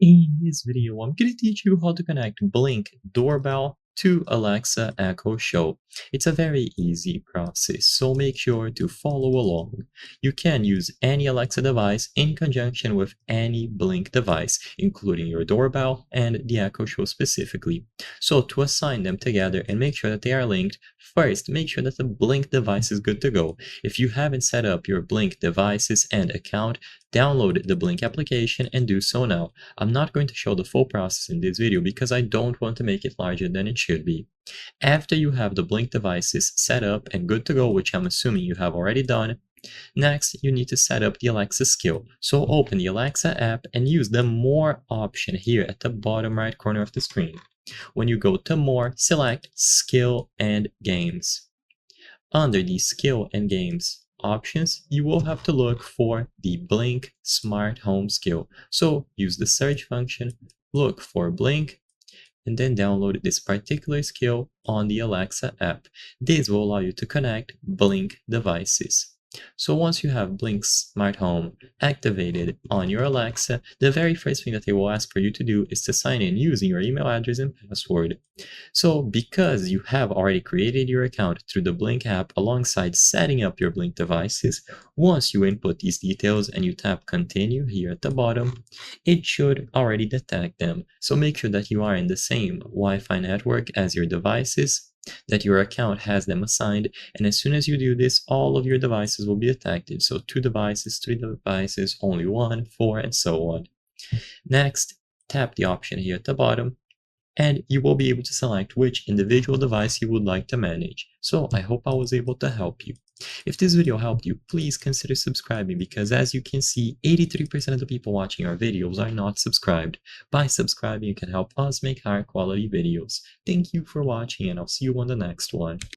In this video, I'm going to teach you how to connect Blink Doorbell to Alexa Echo Show. It's a very easy process, so make sure to follow along. You can use any Alexa device in conjunction with any Blink device, including your doorbell and the Echo Show specifically. So to assign them together and make sure that they are linked, first make sure that the Blink device is good to go. If you haven't set up your Blink devices and account, download the Blink application and do so now. I'm not going to show the full process in this video because I don't want to make it larger than it should be. After you have the Blink devices set up and good to go, which I'm assuming you have already done, next you need to set up the Alexa skill. So open the Alexa app and use the More option here at the bottom right corner of the screen. When you go to More, select Skill and Games. Under the Skill and Games options, you will have to look for the Blink Smart Home skill. So use the search function, look for Blink, and then download this particular skill on the Alexa app. This will allow you to connect Blink devices. So once you have Blink Smart Home activated on your Alexa, the very first thing that they will ask for you to do is to sign in using your email address and password. So because you have already created your account through the Blink app alongside setting up your Blink devices, once you input these details and you tap continue here at the bottom, it should already detect them. So make sure that you are in the same Wi-Fi network as your devices, that your account has them assigned, and as soon as you do this, all of your devices will be detected. So 2 devices, 3 devices, only 1, 4, and so on. Next, tap the option here at the bottom, and you will be able to select which individual device you would like to manage. So I hope I was able to help you. If this video helped you, please consider subscribing because as you can see, 83% of the people watching our videos are not subscribed. By subscribing, you can help us make higher quality videos. Thank you for watching and I'll see you on the next one.